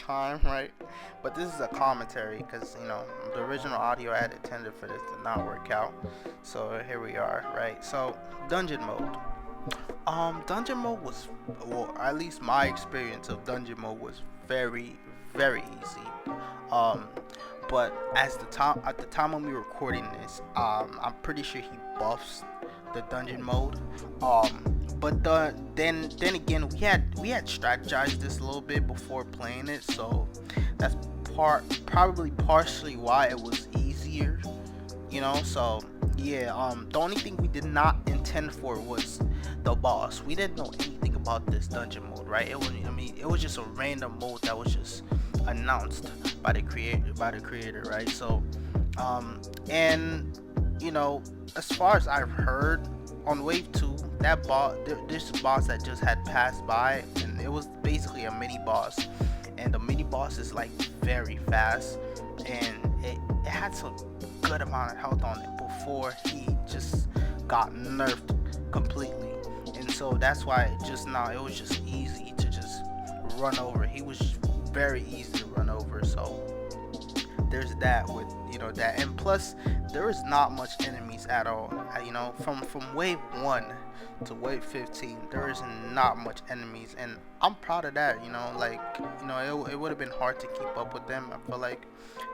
time, right? But this is a commentary because the original audio I had intended for this did not work out. So here we are, right? So dungeon mode. Dungeon mode was, well, at least my experience of dungeon mode was very, very easy. Um, but at the time when we were recording this, I'm pretty sure he buffs the dungeon mode. But then again, we had strategized this a little bit before playing it, so that's probably partially why it was easier. So yeah. The only thing we did not intend for was the boss. We didn't know anything about this dungeon mode, right? It was just a random mode that was just announced by the creator, right? So and as far as I've heard, on wave 2, that boss, there's a boss that just had passed by, and it was basically a mini boss, and the mini boss is like very fast, and it had some good amount of health on it before he just got nerfed completely. And so that's why just now it was just easy to just run over. He was very easy to run over. So there's that with that. And plus there is not much enemies at all. From wave 1 to wave 15, there is not much enemies, and I'm proud of that. It would have been hard to keep up with them, I feel like,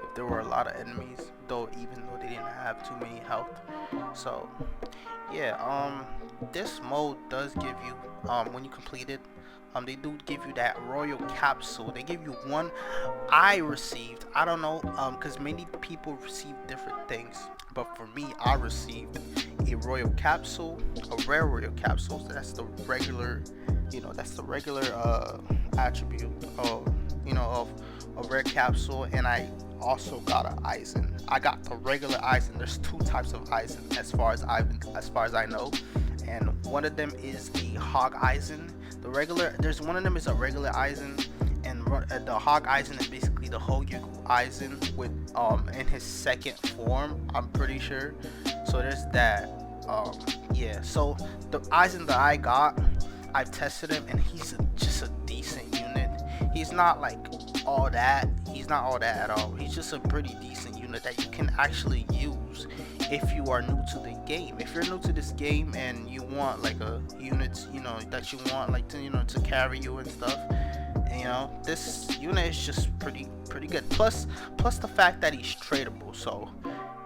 if there were a lot of enemies, though, even though they didn't have too many health. So yeah, this mode does give you, when you complete it, they do give you that royal capsule. They give you one. I received, I don't know, because many people receive different things, but for me, I received a royal capsule, a rare royal capsule. So that's the regular, attribute of a rare capsule. And I also got an Eisen. I got the regular Eisen. There's two types of Eisen as far as I know, and one of them is the Hog Eisen. There's one of them is a regular Eisen, and the Hog Eisen is basically the Hogyuku Eisen with in his second form, I'm pretty sure. So there's that. Yeah. So the Eisen that I got, I've tested him, and he's just a decent unit. He's not like all that. He's not all that at all. He's just a pretty decent unit that you can actually use if you are new to the game. If you're new to this game and you want like a unit, that you want like to carry you and stuff, this unit is just pretty good. Plus the fact that he's tradable. So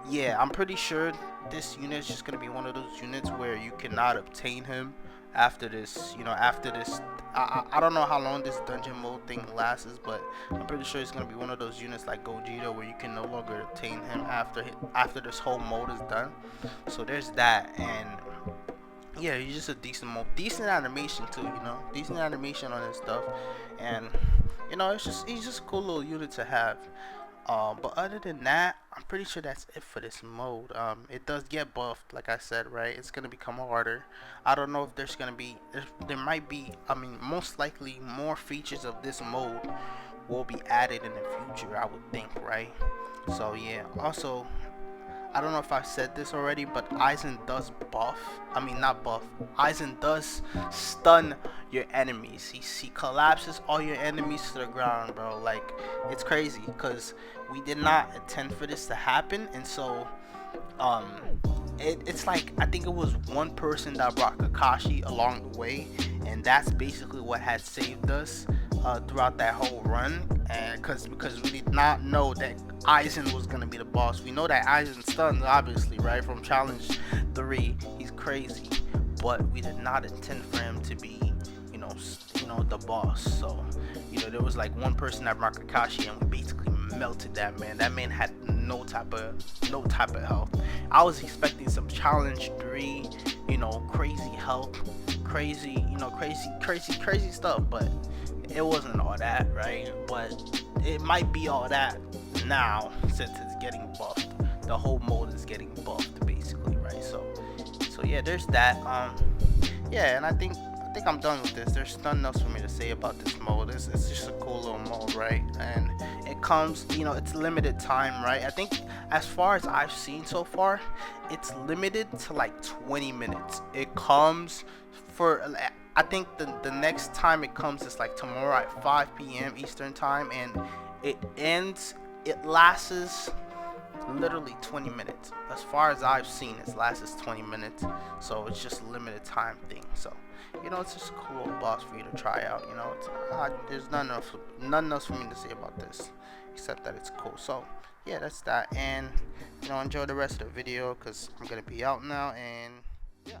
yeah, I'm pretty sure this unit is just gonna be one of those units where you cannot obtain him after this. I don't know how long this dungeon mode thing lasts, but I'm pretty sure it's gonna be one of those units like Gogeta where you can no longer obtain him after this whole mode is done. So there's that. And yeah, he's just a decent animation too. Decent animation on his stuff, and he's just a cool little unit to have. But other than that, I'm pretty sure that's it for this mode. It does get buffed, like I said, right? It's gonna become harder. I don't know if there might be, most likely more features of this mode will be added in the future, I would think, right? So yeah. Also, I don't know if I've said this already, but Eisen does buff. Not buff. Eisen does stun your enemies. He collapses all your enemies to the ground, bro. Like, it's crazy because we did not intend for this to happen, and so it's like, I think it was one person that brought Kakashi along the way, and that's basically what had saved us throughout that whole run. And because we did not know that Eisen was gonna be the boss. We know that Eisen stuns, obviously, right, from challenge 3. He's crazy, but we did not intend for him to be, the boss. So, there was like one person that brought Kakashi, and we basically melted that man. That man had no type of health. I was expecting some challenge 3, crazy health, crazy stuff, but it wasn't all that, right? But it might be all that now, since it's getting buffed. The whole mode is getting buffed, basically, right? So yeah, there's that. Yeah, and I think I'm done with this. There's nothing else for me to say about this mode. It's just a cool little mode, right? And it comes, it's limited time, right? I think as far as I've seen so far, it's limited to like 20 minutes. It comes for I think the next time it comes is like tomorrow at 5 p.m. Eastern time, and it ends. It lasts literally 20 minutes. As far as I've seen, it lasts 20 minutes. So it's just a limited time thing. So it's just a cool boss for you to try out. There's nothing else for me to say about this except that it's cool. So yeah, that's that, and enjoy the rest of the video because I'm gonna be out now, and yeah.